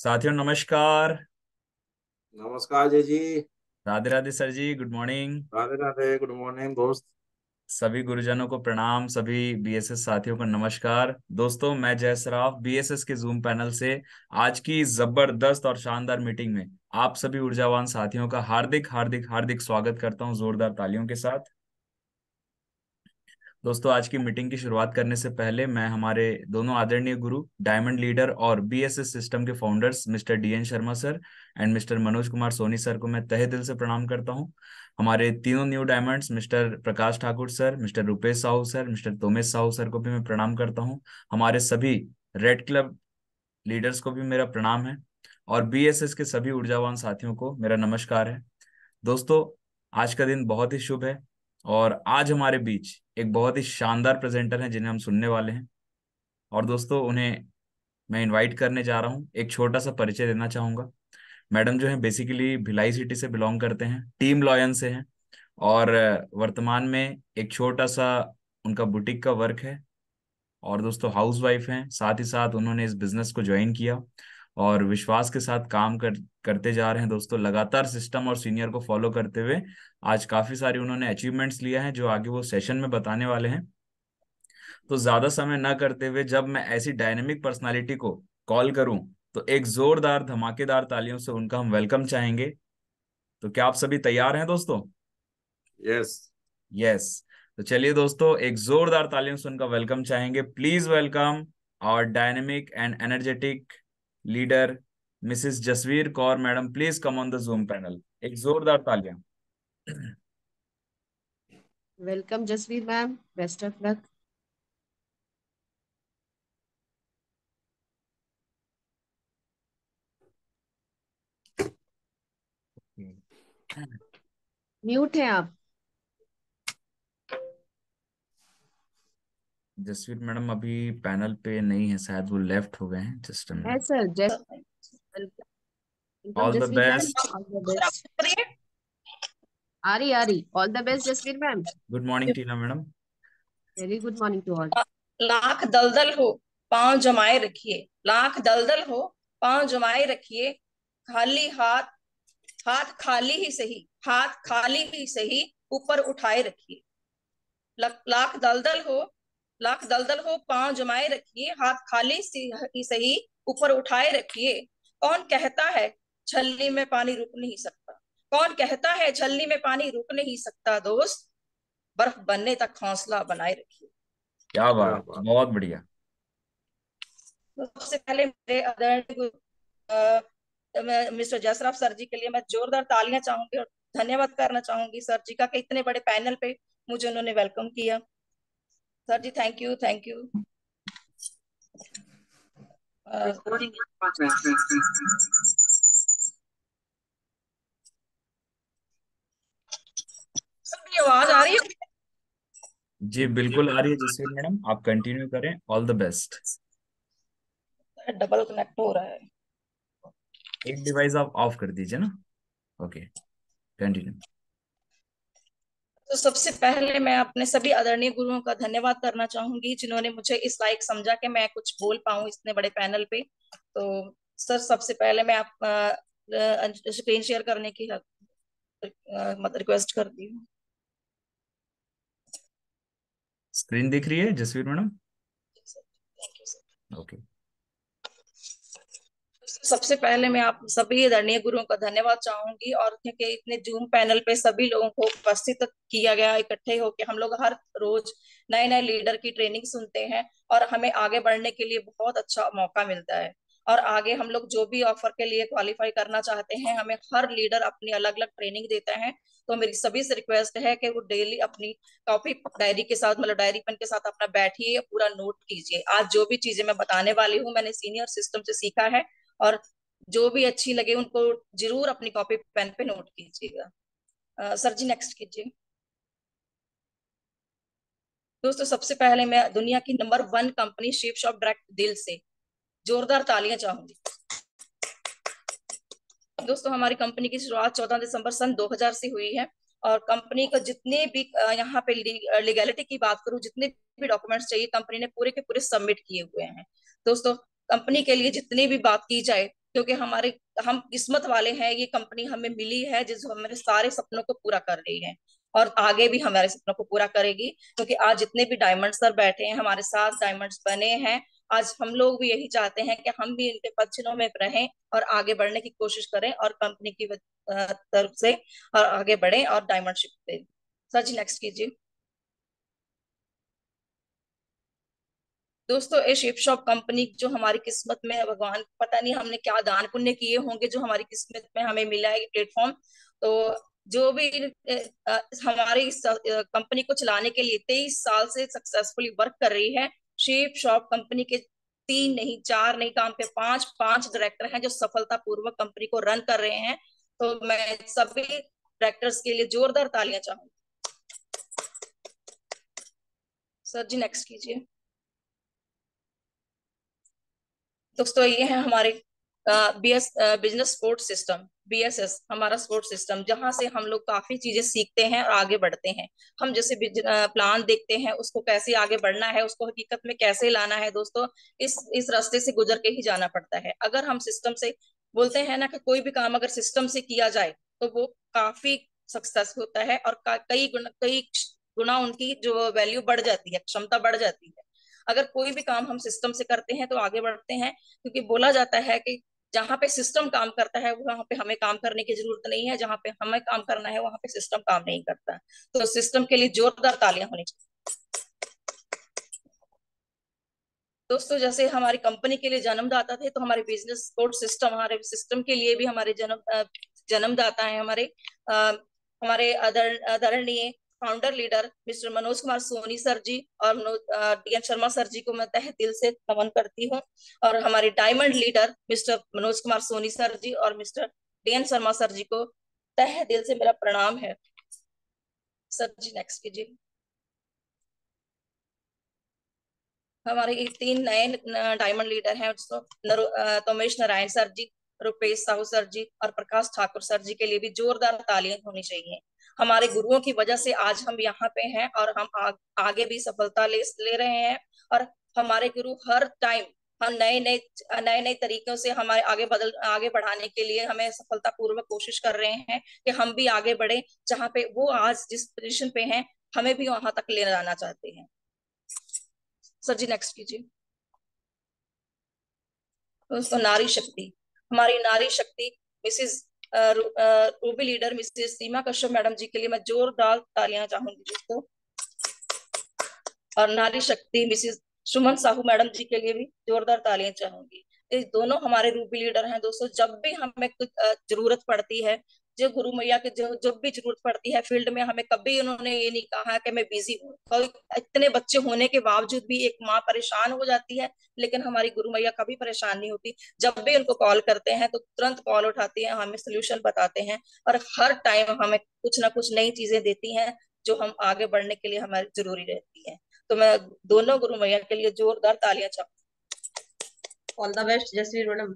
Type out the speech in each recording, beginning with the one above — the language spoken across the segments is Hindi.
साथियों नमस्कार। नमस्कार जय जी। Radhe Radhe sir ji, good morning. Radhe Radhe, good morning दोस्त। सभी गुरुजनों को प्रणाम, सभी बीएसएस साथियों को नमस्कार। दोस्तों, मैं जय सराफ बीएसएस के जूम पैनल से आज की जबरदस्त और शानदार मीटिंग में आप सभी ऊर्जावान साथियों का हार्दिक हार्दिक हार्दिक स्वागत करता हूं जोरदार तालियों के साथ। दोस्तों, आज की मीटिंग की शुरुआत करने से पहले मैं हमारे दोनों आदरणीय गुरु, डायमंड लीडर और बीएसएस सिस्टम के founders mister DN Sharma sir and mister Manoj Kumar Soni sir को मैं तहे दिल से प्रणाम करता हूं। हमारे तीनों new diamonds mister Prakash Thakur sir, mister Rupesh Sahu sir, mister Tomesh Sahu sir को भी मैं प्रणाम करता हूं। हमारे सभी रेड क्लब लीडर्स को भी मेरा प्रणाम है और बीएसएस के सभी ऊर्जावान साथियों को मेरा नमस्कार है। दोस्तों, आज का दिन बहुत ही शुभ है और आज हमारे बीच एक बहुत ही शानदार प्रेजेंटर हैं जिन्हें हम सुनने वाले हैं। और दोस्तों, उन्हें मैं इनवाइट करने जा रहा हूँ। एक छोटा सा परिचय देना चाहूंगा। मैडम जो है बेसिकली भिलाई सिटी से बिलोंग करते हैं, टीम लॉयन से हैं और वर्तमान में एक छोटा सा उनका बुटीक का वर्क है। और दोस्तों, हाउस वाइफ हैं, साथ ही साथ उन्होंने इस बिजनेस को ज्वाइन किया और विश्वास के साथ काम करते जा रहे हैं। दोस्तों, लगातार सिस्टम और सीनियर को फॉलो करते हुए आज काफी सारी उन्होंने अचीवमेंट्स लिया है जो आगे वो सेशन में बताने वाले हैं। तो ज्यादा समय न करते हुए जब मैं ऐसी डायनेमिक पर्सनालिटी को कॉल करूं तो एक जोरदार धमाकेदार तालियों से उनका हम वेलकम चाहेंगे। तो क्या आप सभी तैयार हैं दोस्तों? यस। यस। तो चलिए दोस्तों, एक जोरदार तालियों से उनका वेलकम चाहेंगे। Please welcome our dynamic and energetic leader Mrs Jasveer Kaur madam. Please come on the Zoom panel. एक जोरदार तालियां। Welcome Jasveer ma'am, best of luck. Mute है आप। जसवीर मैडम अभी पैनल पे नहीं है, शायद वो लेफ्ट हो गए हैं। जस्ट अ है मिनट। सर, जस welcome all the Jasveer ma'am, best. All the best. आ रही all the best Jasveer ma'am. Good morning Tina madam. Very good morning to all. Lakh दलदल हो, पांव जमाए रखिए। लाख दलदल हो, पांव जमाए रखिए। खाली हाथ, हाथ खाली ही सही, हाथ खाली ही सही, ऊपर उठाए रखिए। लाख दलदल हो, लाख दलदल हो, पांव जमाए रखिए। हाथ खाली ही सही, ऊपर उठाए रखिए। कौन कहता है छलनी में पानी रुक नहीं सकता? कौन कहता है छलनी में पानी रुक नहीं सकता? दोस्त, बर्फ बनने तक हौसला बनाए रखिए। क्या क्या बात, बात। बहुत बढ़िया। तो सबसे पहले मेरे आदरणीय मिस्टर जसराफ सर जी के लिए मैं जोरदार तालियां चाहूंगी और धन्यवाद करना चाहूंगी सर जी का कि इतने बड़े पैनल पे मुझे उन्होंने वेलकम किया। Sir ji, thank you, thank you. सबकी आवाज आ रही जी बिल्कुल आ रही है जसवीर मैडम, आप कंटिन्यू करें। All the best. है? डबल कनेक्ट हो रहा है। एक डिवाइस आप ऑफ कर दीजिए ना। Okay, continue. तो सबसे पहले मैं अपने सभी आदरणीय गुरुओं का धन्यवाद करना चाहूंगी जिन्होंने मुझे इस लायक समझा कि मैं कुछ बोल पाऊं इतने बड़े पैनल पे। तो सर, सबसे पहले मैं आप स्क्रीन शेयर करने की मत रिक्वेस्ट करती हूँ। स्क्रीन दिख रही है Jasveer madam? Thank you sir. Okay. सबसे पहले मैं आप सभी आदरणीय गुरुओं का धन्यवाद चाहूंगी और क्योंकि इतने जूम पैनल पे सभी लोगों को उपस्थित किया गया, इकट्ठे होकर हम लोग हर रोज नए नए लीडर की ट्रेनिंग सुनते हैं और हमें आगे बढ़ने के लिए बहुत अच्छा मौका मिलता है। और आगे हम लोग जो भी ऑफर के लिए क्वालिफाई करना चाहते हैं, हमें हर लीडर अपनी अलग अलग ट्रेनिंग देता है। तो मेरी सभी से रिक्वेस्ट है कि वो डेली अपनी कॉपी डायरी के साथ, मतलब डायरी पेन के साथ अपना बैठिए, पूरा नोट कीजिए। आज जो भी चीजें मैं बताने वाली हूँ मैंने सीनियर सिस्टम से सीखा है और जो भी अच्छी लगे उनको जरूर अपनी कॉपी पेन पे नोट कीजिएगा। सर जी, नेक्स्ट कीजिए। दोस्तों, सबसे पहले मैं दुनिया की number 1 company ship shop direct दिल से जोरदार तालियां चाहूंगी। दोस्तों, हमारी कंपनी की शुरुआत 14 दिसंबर सन 2000 से हुई है और कंपनी को जितने भी यहाँ पे लीगैलिटी की बात करूं, जितने भी डॉक्यूमेंट्स चाहिए कंपनी ने पूरे के पूरे सबमिट किए हुए हैं। दोस्तों, कंपनी के लिए जितनी भी बात की जाए क्योंकि हम किस्मत वाले हैं, ये कंपनी हमें मिली है जो हमारे सारे सपनों को पूरा कर रही है और आगे भी हमारे सपनों को पूरा करेगी। क्योंकि आज जितने भी डायमंड सर बैठे हैं, हमारे साथ डायमंड्स बने हैं, आज हम लोग भी यही चाहते हैं कि हम भी इनके पदचिन्हों में रहें और आगे बढ़ने की कोशिश करें और कंपनी की तरफ से और आगे बढ़े और डायमंड शिप पे। सर जी नेक्स्ट कीजिए। दोस्तों ये शिप शॉप कंपनी जो हमारी किस्मत में है, भगवान पता नहीं हमने क्या दान पुण्य किए होंगे जो हमारी किस्मत में हमें मिला है ये प्लेटफॉर्म। तो जो भी हमारी इस कंपनी को चलाने के लिए 23 साल से सक्सेसफुली वर्क कर रही है, शिप शॉप कंपनी के 3 नहीं 4 नहीं काम पे 5 डायरेक्टर हैं जो सफलता पूर्वक कंपनी को रन कर रहे हैं। तो मैं सभी डायरेक्टर्स के लिए जोरदार तालियां चाहूंगी। सर जी नेक्स्ट कीजिए। दोस्तों ये है हमारे बिजनेस सपोर्ट सिस्टम, BSS हमारा सपोर्ट सिस्टम, जहां से हम लोग काफी चीजें सीखते हैं और आगे बढ़ते हैं। हम जैसे प्लान देखते हैं उसको कैसे आगे बढ़ना है, उसको हकीकत में कैसे लाना है दोस्तों, इस रास्ते से गुजर के ही जाना पड़ता है। अगर हम सिस्टम से बोलते हैं ना कि कोई भी काम अगर सिस्टम से किया जाए तो वो काफी सक्सेस होता है और कई गुना उनकी जो वैल्यू बढ़ जाती है, क्षमता बढ़ जाती है। अगर कोई भी काम हम सिस्टम से करते हैं तो आगे बढ़ते हैं, क्योंकि बोला जाता है कि जहां पे सिस्टम काम करता है वहां पे हमें काम करने की जरूरत नहीं है, जहां पे हमें काम करना है वहां पे सिस्टम काम नहीं करता। तो सिस्टम के लिए जोरदार तालियां होनी चाहिए। दोस्तों जैसे हमारी कंपनी के लिए जन्मदाता थे, तो हमारे बिजनेस सपोर्ट सिस्टम, हमारे सिस्टम के लिए भी हमारे जन्मदाता है हमारे आदरणीय founder leader mister Manoj Kumar Soni sir ji और DN शर्मा सर जी को मैं तहे दिल से नमन करती हूँ। और हमारे diamond leader mister Manoj Kumar Soni sir ji और mister DN Sharma sir ji को तहे दिल से मेरा प्रणाम है। सर जी नेक्स्ट कीजिए। हमारे ये 3 नए डायमंड लीडर हैं, तोमेश नारायण सर जी, रुपेश साहू सर जी और प्रकाश ठाकुर सर जी के लिए भी जोरदार तालियां होनी चाहिए। हमारे गुरुओं की वजह से आज हम यहाँ पे हैं और हम आगे भी सफलता ले रहे हैं। और हमारे गुरु हर टाइम हम नए नए तरीकों से हमारे आगे बढ़ाने के लिए हमें सफलता पूर्वक कोशिश कर रहे हैं कि हम भी आगे बढ़े, जहाँ पे वो आज जिस पोजीशन पे हैं हमें भी वहां तक ले जाना चाहते हैं। सर जी नेक्स्ट कीजिए। दोस्तों नारी शक्ति, हमारी नारी शक्ति मिसिज रूबी लीडर मिसिज सीमा कश्यप मैडम जी के लिए मैं जोरदार तालियां चाहूंगी दोस्तों। और नारी शक्ति मिसिज सुमन साहू मैडम जी के लिए भी जोरदार तालियां चाहूंगी। ये दोनों हमारे रूबी लीडर हैं दोस्तों। जब भी हमें कुछ जरूरत पड़ती है, जो गुरु मैया की जो जब भी जरूरत पड़ती है फील्ड में, हमें कभी उन्होंने ये नहीं कहा कि मैं बिजी हूँ। कोई इतने बच्चे होने के बावजूद भी एक माँ परेशान हो जाती है, लेकिन हमारी गुरु मैया कभी परेशान नहीं होती। जब भी उनको कॉल करते हैं तो तुरंत कॉल उठाती है, हमें सोल्यूशन बताते हैं और हर टाइम हमें कुछ ना कुछ नई चीजें देती हैं जो हम आगे बढ़ने के लिए हमारी जरूरी रहती है। तो मैं दोनों गुरु मैया के लिए जोरदार तालियां चाहूंगी। All the best Jasveer madam.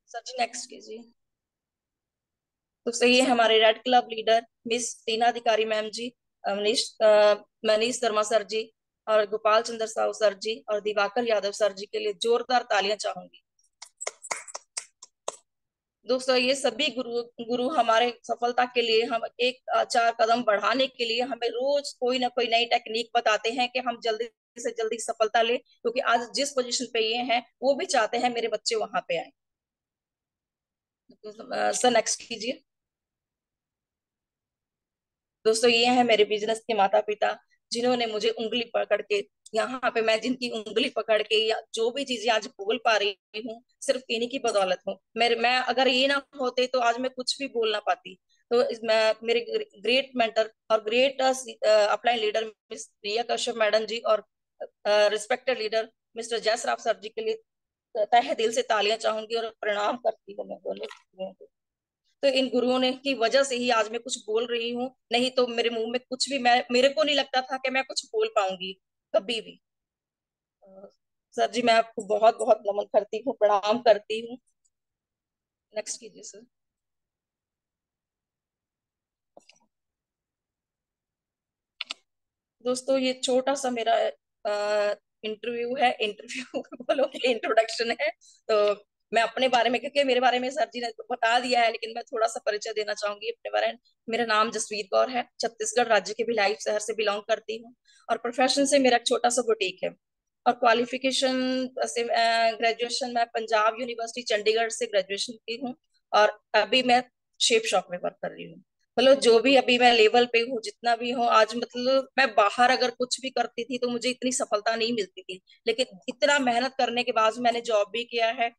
Sir ji next कीजिए। तो सही है हमारे red club leader miss Tina Adhikari ma'am ji, Manish Sharma sir ji और गोपाल चंद्र साहू सर जी और दिवाकर यादव सर जी के लिए जोरदार तालियां चाहूंगी। दोस्तों ये सभी गुरु हमारे सफलता के लिए, हम एक 4 कदम बढ़ाने के लिए हमें रोज कोई ना कोई नई टेक्निक बताते हैं कि हम जल्दी से जल्दी सफलता ले, क्योंकि आज जिस पोजीशन पे ये हैं वो भी चाहते हैं मेरे बच्चे वहां पे आए। सर नेक्स्ट कीजिए। दोस्तों ये है मेरे बिजनेस के माता पिता, जिन्होंने मुझे उंगली पकड़ के यहाँ पे, मैं जिनकी उंगली पकड़ के या जो भी चीजें आज बोल पा रही हूँ सिर्फ इन्हीं की बदौलत हूँ। मैं अगर ये ना होते तो आज मैं कुछ भी बोल ना पाती। तो मेरे ग्रेट मेंटर और ग्रेट अपलाइन लीडर मिस प्रिया कश्यप मैडम जी और रिस्पेक्टेड लीडर मिस्टर जयसराव सर जी के लिए तहे दिल से तालियां चाहूंगी और प्रणाम करती हूँ मैं दोनों गुरुओं को। तो इन गुरुओं ने की वजह से ही आज मैं कुछ बोल रही हूँ, नहीं तो मेरे मुंह में कुछ भी, मैं मेरे को नहीं लगता था कि मैं कुछ बोल पाऊंगी कभी भी। सर जी मैं आपको बहुत बहुत नमन करती हूँ, प्रणाम करती हूँ। नेक्स्ट कीजिए सर। दोस्तों ये छोटा सा मेरा इंटरव्यू है, इंटरव्यू बोलो कि इंट्रोडक्शन है। तो मैं अपने बारे में, क्योंकि मेरे बारे में सर जी ने तो बता दिया है, लेकिन मैं थोड़ा सा परिचय देना चाहूंगी अपने बारे में। मेरा नाम जसवीर कौर है, छत्तीसगढ़ राज्य के भिलाई शहर से बिलोंग करती हूँ। और प्रोफेशन से मेरा एक छोटा सा बुटीक है। और क्वालिफिकेशन से ग्रेजुएशन मैं पंजाब यूनिवर्सिटी चंडीगढ़ से ग्रेजुएशन की हूँ। और अभी मैं शेप शॉप में वर्क कर रही हूँ। मतलब जो भी अभी मैं लेवल पे हूँ, जितना भी हूँ आज, मतलब मैं बाहर अगर कुछ भी करती थी तो मुझे इतनी सफलता नहीं मिलती थी, लेकिन इतना मेहनत करने के बाद मैंने जॉब भी किया है,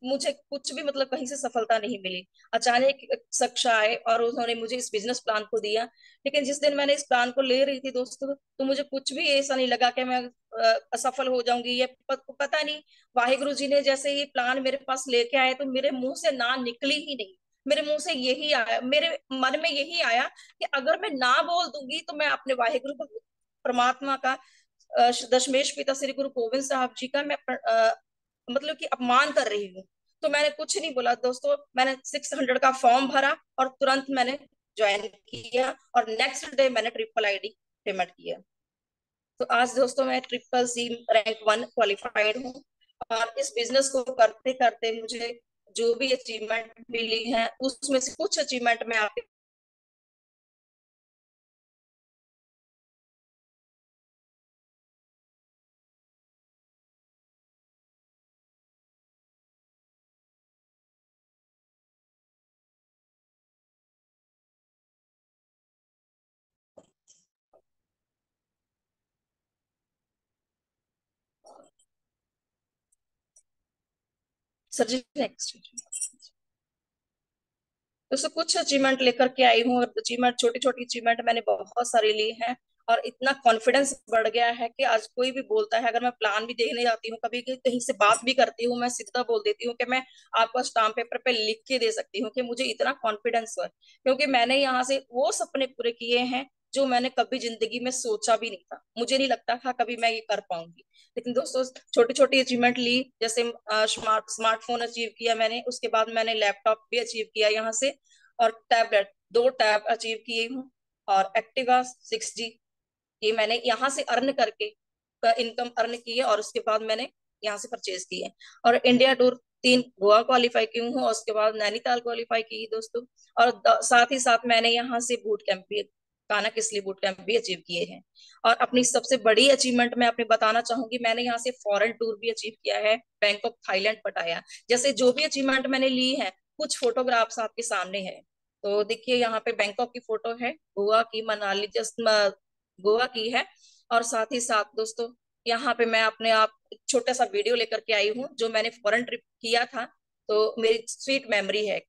मुझे कुछ भी मतलब कहीं से सफलता नहीं मिली। अचानक एक शख्स आए और उन्होंने मुझे इस बिजनेस प्लान को दिया। लेकिन जिस दिन मैंने इस प्लान को ले रही थी दोस्तों, तो मुझे कुछ भी ऐसा नहीं लगा कि मैं असफल हो जाऊंगी। ये पता नहीं, वाहिगुरु जी ने जैसे ये प्लान मेरे पास लेके आए तो मेरे मुंह से ना निकली ही नहीं। मेरे मुंह से यही आया, मेरे मन में यही आया कि अगर मैं ना बोल दूंगी तो मैं अपने वाहिगुरु परमात्मा का, दशमेश पिता श्री गुरु गोविंद साहब जी का मैं मतलब कि अपमान कर रही हूँ। तो मैंने कुछ नहीं बोला दोस्तों, मैंने 600 का फॉर्म भरा और तुरंत मैंने ज्वाइन किया, और नेक्स्ट डे मैंने ट्रिपल ID पेमेंट किया। तो आज दोस्तों मैं CCC रैंक 1 क्वालिफाइड हूँ। और इस बिजनेस को करते करते मुझे जो भी अचीवमेंट मिली है, उसमें से कुछ अचीवमेंट मैं आपके सर जी नेक्स्ट। तो कुछ अचीवमेंट लेकर के आई हूँ, और अचीवमेंट, छोटी छोटी अचीवमेंट मैंने बहुत सारी ली हैं। और इतना कॉन्फिडेंस बढ़ गया है कि आज कोई भी बोलता है, अगर मैं प्लान भी देखने जाती हूँ, कभी कहीं से बात भी करती हूँ, मैं सीधा बोल देती हूँ कि मैं आपको स्टाम्प पेपर पे लिख के दे सकती हूँ कि मुझे इतना कॉन्फिडेंस है, क्योंकि मैंने यहाँ से वो सपने पूरे किए हैं जो मैंने कभी जिंदगी में सोचा भी नहीं था। मुझे नहीं लगता था कभी मैं ये कर पाऊंगी। लेकिन दोस्तों छोटी छोटी अचीवमेंट ली, जैसे स्मार्टफोन अचीव किया मैंने, उसके बाद मैंने लैपटॉप भी अचीव किया यहाँ से, और टैबलेट 2 टैब अचीव किए हूँ, और एक्टिवा 6G ये मैंने यहाँ से अर्न करके इनकम अर्न की है, और उसके बाद मैंने यहाँ से परचेज की है। और इंडिया टूर 3 गोवा क्वालिफाई की हूँ, और उसके बाद नैनीताल क्वालिफाई की दोस्तों। और साथ ही साथ मैंने यहाँ से बूट कैंप भी, काना किसली बूट कैंप भी अचीव किए हैं। और अपनी सबसे बड़ी अचीवमेंट मैं अपने बताना चाहूंगी, मैंने यहाँ से फॉरेन टूर भी अचीव किया है, बैंकॉक, थाईलैंड, पटाया। जैसे जो भी अचीवमेंट मैंने ली है, कुछ फोटोग्राफ्स आपके सामने है। तो देखिए यहाँ पे बैंकॉक की फोटो है, गोवा की, मनाली जस्ट गोवा की है। और साथ ही साथ दोस्तों यहाँ पे मैं अपने आप एक छोटा सा वीडियो लेकर के आई हूँ, जो मैंने फॉरेन ट्रिप किया था, तो मेरी स्वीट मेमोरी है।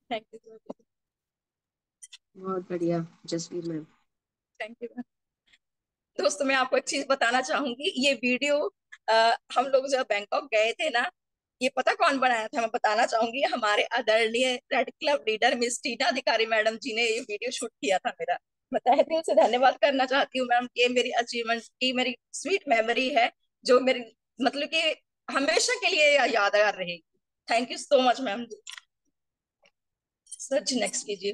Thank you. बहुत बढ़िया जसवीर मैम। Thank you. दोस्तों मैं आपको एक चीज बताना चाहूंगी, ये वीडियो हम लोग जब बैंकॉक गए थे ना, ये पता कौन बनाया था, मैं बताना चाहूंगी, हमारे आदरणीय red club leader miss Tina अधिकारी मैडम जी ने ये वीडियो शूट किया था मेरा। मैं तहे दिल से धन्यवाद करना चाहती हूँ मैम, ये मेरी अचीवमेंट की मेरी स्वीट मेमोरी है, जो मेरी मतलब कि हमेशा के लिए यादगार रहेगी। Thank you so much ma'am. Sir ji next कीजिए।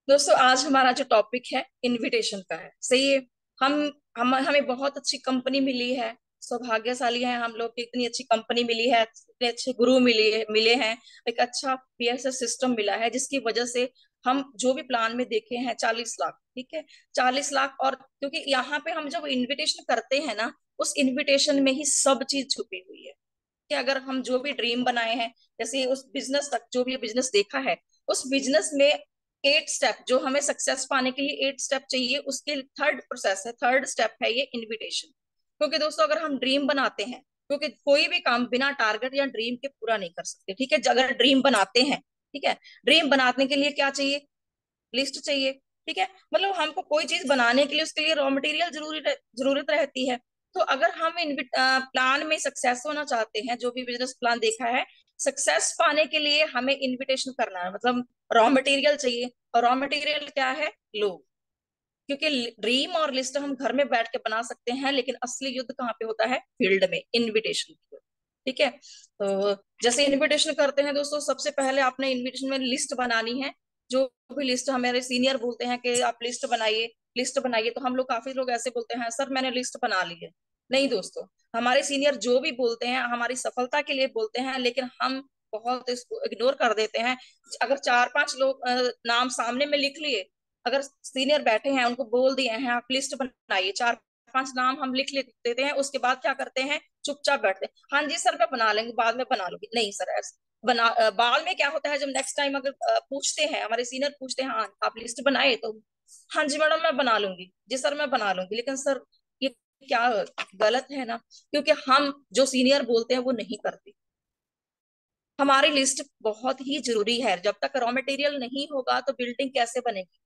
दोस्तों आज हमारा जो टॉपिक है इनविटेशन का है, सही है। हम हमें बहुत अच्छी कंपनी मिली है, सौभाग्यशाली है हम लोग कि इतनी अच्छी कंपनी मिली है, इतने अच्छे गुरु मिले मिले हैं, एक अच्छा PSS सिस्टम मिला है, जिसकी वजह से हम जो भी प्लान में देखे हैं 40 लाख, ठीक है, 40 लाख। और क्योंकि यहाँ पे हम जब इनविटेशन करते हैं ना, उस इनविटेशन में ही सब चीज छुपी हुई है कि अगर हम जो भी ड्रीम बनाए हैं, जैसे उस बिजनेस तक जो भी बिजनेस देखा है, उस बिजनेस में 8 स्टेप, जो हमें सक्सेस पाने के लिए 8 स्टेप चाहिए, उसके थर्ड प्रोसेस है, थर्ड स्टेप है ये इनविटेशन। क्योंकि दोस्तों अगर हम ड्रीम बनाते हैं, क्योंकि कोई भी काम बिना टारगेट या ड्रीम के पूरा नहीं कर सकते, ठीक है। अगर ड्रीम बनाते हैं, ठीक है, ड्रीम बनाने के लिए क्या चाहिए? लिस्ट चाहिए, ठीक है। मतलब हमको कोई चीज बनाने के लिए उसके लिए रॉ मटेरियल जरूरत रहती है। तो अगर हम इन प्लान में सक्सेस होना चाहते हैं, जो भी बिजनेस प्लान देखा है, सक्सेस पाने के लिए हमें इनविटेशन करना है, मतलब रॉ मटेरियल चाहिए। और रॉ मटेरियल क्या है? लोग। क्योंकि ड्रीम और लिस्ट हम घर में बैठ के बना सकते हैं, लेकिन असली युद्ध कहाँ पे होता है? फील्ड में, इनविटेशन की। ठीक है। तो जैसे इनविटेशन करते हैं दोस्तों, सबसे पहले आपने इनविटेशन में लिस्ट बनानी है। जो भी लिस्ट, हमारे सीनियर बोलते हैं कि आप लिस्ट बनाइए, लिस्ट बनाइए, तो हम लोग, काफी लोग ऐसे बोलते हैं, सर मैंने लिस्ट बना ली है। नहीं दोस्तों, हमारे सीनियर जो भी बोलते हैं हमारी सफलता के लिए बोलते हैं, लेकिन हम बहुत इसको इग्नोर कर देते हैं। अगर 4-5 लोग नाम सामने में लिख लिए, अगर सीनियर बैठे हैं उनको बोल दिए हैं आप लिस्ट बनाइए, 4-5 नाम हम लिख देते हैं, उसके बाद क्या करते हैं? चुपचाप बैठते हैं, हाँ जी सर मैं बना लेंगे, बाद में बना लूंगी। नहीं सर, ऐसा बाद में क्या होता है, जब नेक्स्ट टाइम अगर पूछते हैं, हमारे सीनियर पूछते हैं, हाँ आप लिस्ट बनाए? तो हाँ जी मैडम मैं बना लूंगी, जी सर मैं बना लूंगी। लेकिन सर ये क्या गलत है ना, क्योंकि हम जो सीनियर बोलते हैं वो नहीं करते। हमारी लिस्ट बहुत ही जरूरी है। जब तक रॉ मटेरियल नहीं होगा तो बिल्डिंग कैसे बनेगी?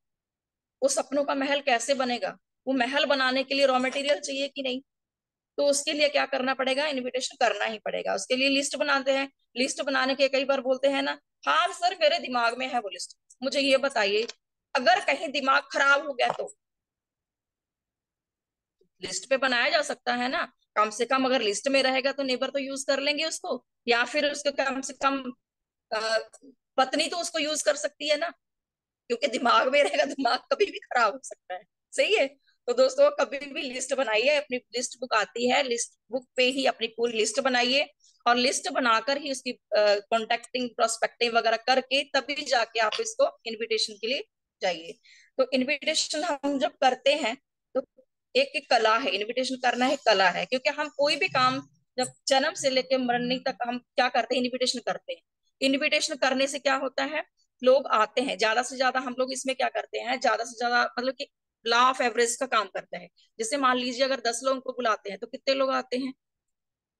वो सपनों का महल कैसे बनेगा? वो महल बनाने के लिए रॉ मटेरियल चाहिए कि नहीं? तो उसके लिए क्या करना पड़ेगा? इनविटेशन करना ही पड़ेगा। उसके लिए लिस्ट बनाते हैं। लिस्ट बनाने के कई बार बोलते हैं ना, हाँ सर मेरे दिमाग में है वो लिस्ट, मुझे ये बताइए। अगर कहीं दिमाग खराब हो गया तो लिस्ट पे बनाया जा सकता है ना, कम से कम अगर लिस्ट में रहेगा तो नेबर तो यूज कर लेंगे उसको, या फिर उसको कम से कम अ, पत्नी तो उसको यूज कर सकती है ना। क्योंकि दिमाग में रहेगा, दिमाग कभी भी खराब हो सकता है। सही है। तो दोस्तों कभी भी लिस्ट बनाइए, अपनी लिस्ट बुक आती है, लिस्ट बुक पे ही अपनी पूरी लिस्ट बनाइए, और लिस्ट बनाकर ही उसकी कॉन्टेक्टिंग प्रोस्पेक्टिंग वगैरह करके तभी जाके आप इसको इनविटेशन के लिए जाइए। तो इनविटेशन हम जब करते हैं तो एक एक कला है, इनविटेशन करना है कला है। क्योंकि हम कोई भी काम जब जन्म से लेकर मरने तक हम क्या करते हैं? इनविटेशन करते हैं। इनविटेशन करने से क्या होता है? लोग आते हैं ज्यादा से ज्यादा। हम लोग इसमें क्या करते हैं, ज्यादा से ज्यादा मतलब कि लॉ ऑफ एवरेज का काम करता है। जैसे मान लीजिए अगर 10 लोगों को बुलाते हैं तो कितने लोग आते हैं?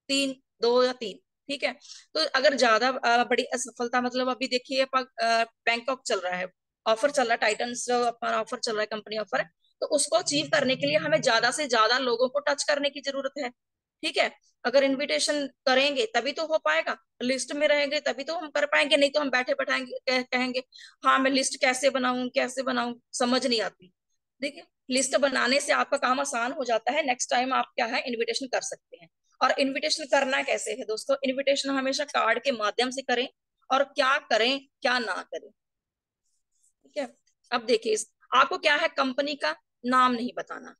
3, 2 या 3। ठीक है। तो अगर ज्यादा बड़ी असफलता, मतलब अभी देखिए बैंकॉक चल रहा है, ऑफर चल रहा है, टाइटन्स अपना ऑफर चल रहा है, कंपनी ऑफर। तो उसको अचीव करने के लिए हमें ज्यादा से ज्यादा लोगों को टच करने की जरूरत है। ठीक है। अगर इनविटेशन करेंगे तभी तो हो पाएगा, लिस्ट में रहेंगे तभी तो हम कर पाएंगे, नहीं तो हम बैठे बैठाएंगे कहेंगे हाँ मैं लिस्ट कैसे बनाऊं कैसे बनाऊं, समझ नहीं आती। देखिए, लिस्ट बनाने से आपका काम आसान हो जाता है, नेक्स्ट टाइम आप क्या है इनविटेशन कर सकते हैं। और इनविटेशन करना कैसे है दोस्तों? इनविटेशन हमेशा कार्ड के माध्यम से करें, और क्या करें क्या ना करें। ठीक है। अब देखिए, आपको क्या है, कंपनी का नाम नहीं बताना।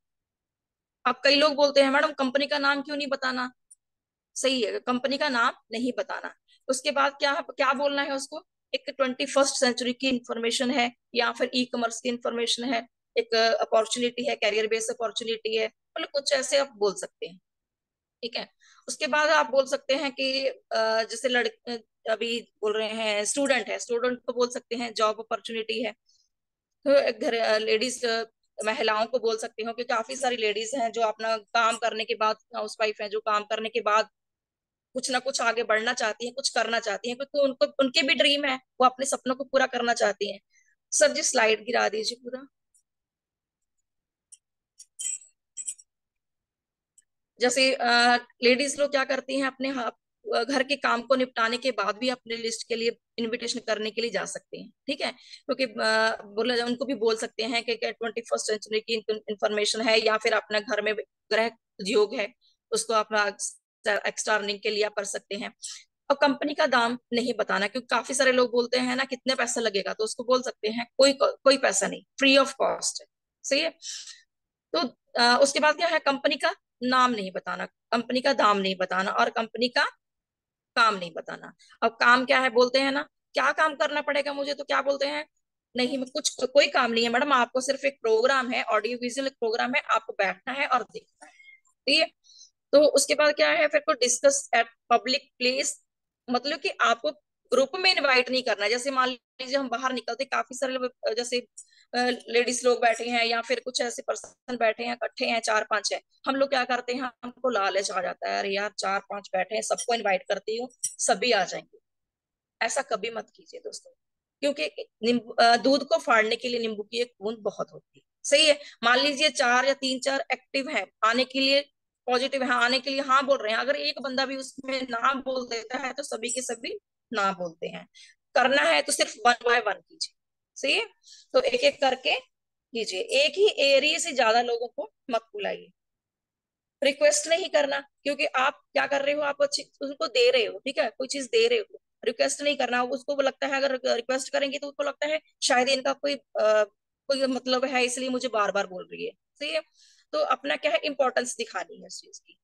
अब कई लोग बोलते हैं मैडम कंपनी का नाम क्यों नहीं बताना? सही है, कंपनी का नाम नहीं बताना। उसके बाद क्या क्या बोलना है उसको? एक 21st सेंचुरी की इंफॉर्मेशन है, या फिर ई कॉमर्स की इंफॉर्मेशन है, एक अपॉर्चुनिटी है, कैरियर बेस्ड अपॉर्चुनिटी है, मतलब कुछ ऐसे आप बोल सकते हैं। ठीक है। उसके बाद आप बोल सकते हैं कि जैसे अभी बोल रहे हैं स्टूडेंट है, स्टूडेंट को बोल सकते हैं जॉब अपॉर्चुनिटी है। तो घर लेडीज महिलाओं को बोल सकती हूँ कि काफी सारी लेडीज हैं जो अपना काम करने के बाद, हाउस वाइफ है जो काम करने के बाद कुछ ना कुछ आगे बढ़ना चाहती हैं, कुछ करना चाहती हैं, क्योंकि उनको उनके भी ड्रीम है, वो अपने सपनों को पूरा करना चाहती हैं। सर जी स्लाइड गिरा दीजिए पूरा। जैसे लेडीज लोग क्या करती हैं, अपने घर के काम को निपटाने के बाद भी अपने लिस्ट के लिए इनविटेशन करने के लिए जा सकते हैं। ठीक है। क्योंकि बोला जाए, उनको भी बोल सकते हैं कि 21st सेंचुरी की इंफॉर्मेशन है, या फिर अपना घर में ग्रह योग है, उसको अपना एक्स्ट्रा अर्निंग के लिए आप कर सकते हैं। और कंपनी का दाम नहीं बताना, क्योंकि काफी सारे लोग बोलते हैं ना कितने पैसा लगेगा, तो उसको बोल सकते हैं कोई कोई पैसा नहीं, फ्री ऑफ कॉस्ट है। सही है। तो उसके बाद क्या है, कंपनी का नाम नहीं बताना, कंपनी का दाम नहीं बताना, और कंपनी का काम नहीं बताना। अब काम क्या है बोलते हैं ना, क्या काम करना पड़ेगा मुझे, तो क्या बोलते हैं? नहीं, मैं कुछ कोई काम नहीं है मैडम, आपको सिर्फ एक प्रोग्राम है, ऑडियो विजुअल प्रोग्राम है, आपको बैठना है और देखना है। ठीक है, तो उसके बाद क्या है, फिर को डिस्कस एट पब्लिक प्लेस, मतलब कि आपको ग्रुप में इनवाइट नहीं करना है। जैसे मान लीजिए हम बाहर निकलते, काफी सारे लोग, जैसे लेडीज लोग बैठे हैं या फिर कुछ ऐसे पर्सन बैठे हैं, इकट्ठे हैं, 4-5 हैं, हम लोग क्या करते हैं, हमको लालच आ जाता है, अरे यार 4-5 बैठे हैं, सबको इन्वाइट करती हूँ, सभी आ जाएंगे। ऐसा कभी मत कीजिए दोस्तों, क्योंकि दूध को फाड़ने के लिए नींबू की एक बूंद बहुत होती है। सही है, मान लीजिए 4 या 3-4 एक्टिव हैं आने के लिए, पॉजिटिव है आने के लिए, हाँ बोल रहे हैं, अगर एक बंदा भी उसमें ना बोल देता है तो सभी के सभी ना बोलते हैं। करना है तो सिर्फ 1 बाय 1 कीजिए। सही है, तो एक एक करके कीजिए, एक ही एरिया से ज्यादा लोगों को मत बुलाइए। रिक्वेस्ट नहीं करना, क्योंकि आप क्या कर रहे हो, आप उनको दे रहे हो, ठीक है, कोई चीज दे रहे हो, रिक्वेस्ट नहीं करना। उसको लगता है, अगर रिक्वेस्ट करेंगे तो उसको लगता है शायद इनका कोई मतलब है, इसलिए मुझे बार बार बोल रही है। सही है, तो अपना क्या है, इंपॉर्टेंस दिखानी है इस चीज की।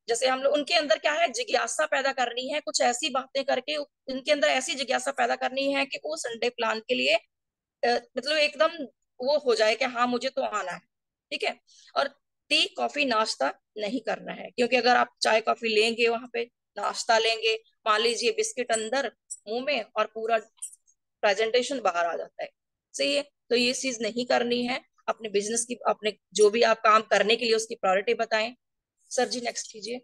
जैसे हम लोग उनके अंदर क्या है, जिज्ञासा पैदा करनी है, कुछ ऐसी बातें करके उनके अंदर ऐसी जिज्ञासा पैदा करनी है कि वो संडे प्लान के लिए मतलब एकदम वो हो जाए कि हाँ मुझे तो आना है। ठीक है, और टी कॉफी नाश्ता नहीं करना है, क्योंकि अगर आप चाय कॉफी लेंगे वहां पे, नाश्ता लेंगे, मान लीजिए बिस्किट अंदर मुंह में और पूरा प्रेजेंटेशन बाहर आ जाता है। सही है, तो ये चीज नहीं करनी है। अपने बिजनेस की, अपने जो भी आप काम करने के लिए उसकी प्रायोरिटी बताएं। सर जी नेक्स्ट कीजिए।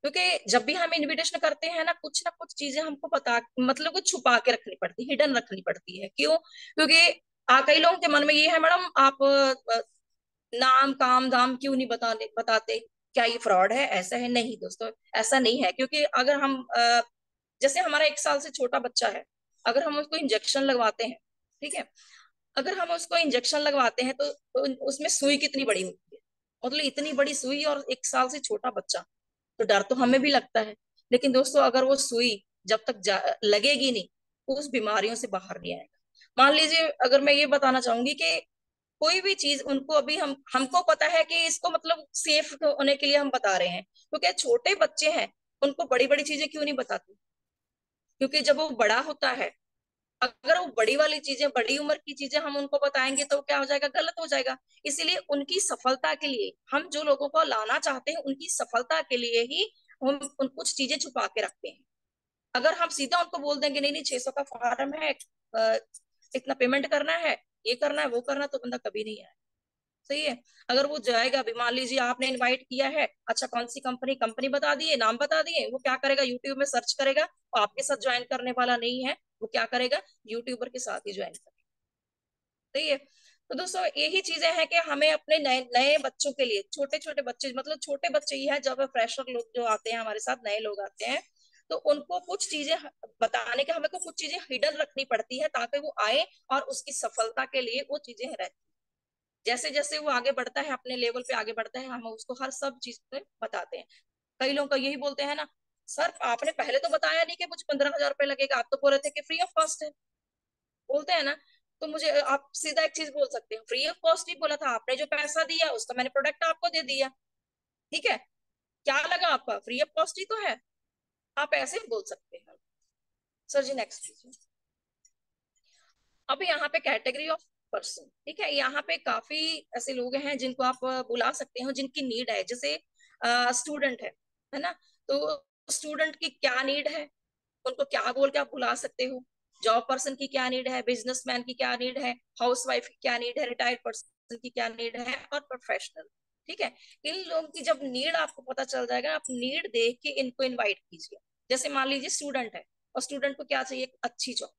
क्योंकि जब भी हम इनविटेशन करते हैं ना कुछ चीजें हमको पता, मतलब कुछ छुपा के रखनी पड़ती है, हिडन रखनी पड़ती है। क्यों? क्योंकि कई लोगों के मन में ये है, मैडम आप नाम काम दाम क्यों नहीं बताते, क्या ये फ्रॉड है, ऐसा है? नहीं दोस्तों, ऐसा नहीं है। क्योंकि अगर हम जैसे हमारा 1 साल से छोटा बच्चा है, अगर हम उसको इंजेक्शन लगवाते हैं, ठीक है, अगर हम उसको इंजेक्शन लगवाते हैं तो उसमें सुई कितनी बड़ी होती है, मतलब इतनी बड़ी सुई, और 1 साल से छोटा बच्चा, तो डर तो हमें भी लगता है। लेकिन दोस्तों अगर वो सुई जब तक लगेगी नहीं, उस बीमारियों से बाहर नहीं आएगा। मान लीजिए, अगर मैं ये बताना चाहूंगी कि कोई भी चीज उनको अभी हमको पता है कि इसको मतलब सेफ होने के लिए हम बता रहे हैं, क्योंकि छोटे बच्चे हैं, उनको बड़ी बड़ी चीजें क्यों नहीं बताते? क्योंकि जब वो बड़ा होता है, अगर वो बड़ी वाली चीजें, बड़ी उम्र की चीजें हम उनको बताएंगे तो क्या हो जाएगा, गलत हो जाएगा। इसीलिए उनकी सफलता के लिए, हम जो लोगों को लाना चाहते हैं उनकी सफलता के लिए ही हम कुछ चीजें छुपा के रखते हैं। अगर हम सीधा उनको बोल देंगे नहीं नहीं 600 का फॉर्म है, इतना पेमेंट करना है, ये करना है, वो करना, तो बंदा कभी नहीं आए। सही है, अगर वो जाएगा अभी, मान लीजिए आपने इनवाइट किया है, अच्छा कौन सी कंपनी, कंपनी बता दिए, नाम बता दिए, वो क्या करेगा, यूट्यूब में सर्च करेगा, वो आपके साथ ज्वाइन करने वाला नहीं है, वो क्या करेगा, यूट्यूबर के साथ ही ज्वाइन करेगा। सही है, तो दोस्तों यही चीजें हैं कि हमें अपने नए नए बच्चों के लिए, छोटे छोटे बच्चे, मतलब छोटे बच्चे ही है, जब फ्रेशर लोग जो आते हैं हमारे साथ, नए लोग आते हैं, तो उनको कुछ चीजें बताने के, हमें को कुछ चीजें हिडन रखनी पड़ती है, ताकि वो आए और उसकी सफलता के लिए वो चीजें रहती। जैसे जैसे वो आगे बढ़ता है, अपने लेवल पे आगे बढ़ता है, हम उसको हर सब चीज पे बताते हैं। कई लोग का यही बोलते हैं ना, सर आपने पहले तो बताया नहीं कि मुझे 15,000 रुपये लगेगा, आप तो बोल रहे थे कि फ्री ऑफ कॉस्ट है, बोलते हैं ना। तो मुझे आप सीधा एक चीज बोल सकते हैं, फ्री ऑफ कॉस्ट ही बोला था, आपने जो पैसा दिया उसका मैंने प्रोडक्ट आपको दे दिया। ठीक है, क्या लगा आपका, फ्री ऑफ कॉस्ट ही तो है, आप ऐसे ही बोल सकते हैं। सर जी नेक्स्ट कीजिए। अब यहाँ पे कैटेगरी ऑफ पर्सन, ठीक है, यहाँ पे काफी ऐसे लोग हैं जिनको आप बुला सकते हो, जिनकी नीड है। जैसे स्टूडेंट है ना, तो स्टूडेंट की क्या नीड है, उनको क्या बोल के आप बुला सकते हो। जॉब पर्सन की क्या नीड है, बिजनेसमैन की क्या नीड है, हाउसवाइफ की क्या नीड है, रिटायर्ड पर्सन की क्या नीड है, और प्रोफेशनल। ठीक है, इन लोगों की जब नीड आपको पता चल जाएगा, आप नीड देख के इनको इनवाइट कीजिए। जैसे मान लीजिए स्टूडेंट है, और स्टूडेंट को क्या चाहिए, एक अच्छी जॉब।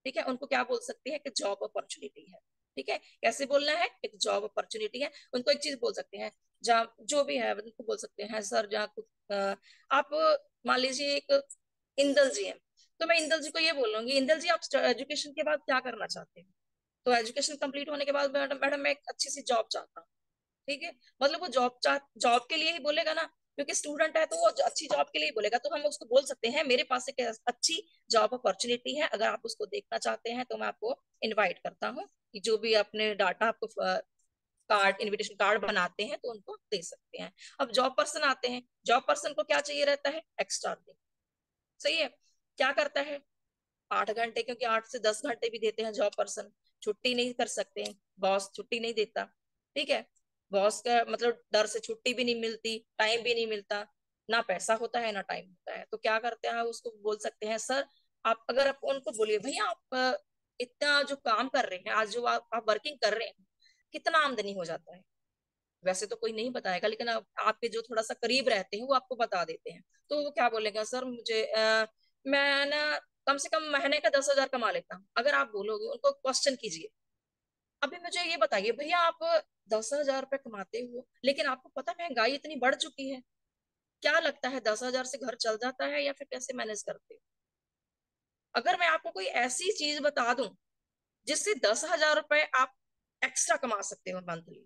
ठीक है, उनको क्या बोल सकते हैं कि जॉब अपॉर्चुनिटी है। ठीक है, कैसे बोलना है, एक जॉब अपॉर्चुनिटी है। उनको एक चीज बोल सकते हैं, जहाँ जो भी है उनको बोल सकते हैं, सर जहाँ कुछ आप मान लीजिए एक इंदल जी है, तो मैं इंदल जी को ये बोलूंगी, इंदल जी आप एजुकेशन के बाद क्या करना चाहते हैं? तो एजुकेशन कंप्लीट होने के बाद मैडम मैडम मैं एक अच्छी सी जॉब चाहता हूँ। ठीक है, मतलब वो जॉब के लिए ही बोलेगा ना, क्योंकि स्टूडेंट है तो वो अच्छी जॉब के लिए ही बोलेगा। तो हम उसको बोल सकते हैं, मेरे पास एक अच्छी जॉब अपॉर्चुनिटी है, अगर आप उसको देखना चाहते हैं तो मैं आपको इनवाइट करता हूँ, कि जो भी अपने डाटा आपको कार्ड, इनविटेशन कार्ड बनाते हैं तो उनको दे सकते हैं। अब जॉब पर्सन आते हैं, जॉब पर्सन को क्या चाहिए रहता है, एक्स्ट्रा अर्निंग। सही है, क्या करता है 8 घंटे, क्योंकि 8 से 10 घंटे भी देते हैं जॉब पर्सन, छुट्टी नहीं कर सकते हैं, बॉस छुट्टी नहीं देता। ठीक है, बॉस का मतलब डर से छुट्टी भी नहीं मिलती, टाइम भी नहीं मिलता, ना पैसा होता है ना टाइम होता है। तो क्या करते हैं, उसको बोल सकते हैं सर, आप अगर आप उनको बोलिए भैया आप इतना जो काम कर रहे हैं आज, जो आप वर्किंग कर रहे हैं, कितना आमदनी हो जाता है। वैसे तो कोई नहीं बताएगा, लेकिन आपके जो थोड़ा सा करीब रहते हैं वो आपको बता देते हैं। तो वो क्या बोलेगा, सर मुझे मैं ना कम से कम महीने का 10,000 कमा लेता हूँ। अगर आप बोलोगे, उनको क्वेश्चन कीजिए, अभी मुझे ये बताइए भैया आप 10,000 रुपये कमाते हो, लेकिन आपको पता महंगाई इतनी बढ़ चुकी है, क्या लगता है 10,000 से घर चल जाता है या फिर कैसे मैनेज करते हो? अगर मैं आपको कोई ऐसी चीज बता दूं जिससे 10,000 रुपये आप एक्स्ट्रा कमा सकते हो मंथली,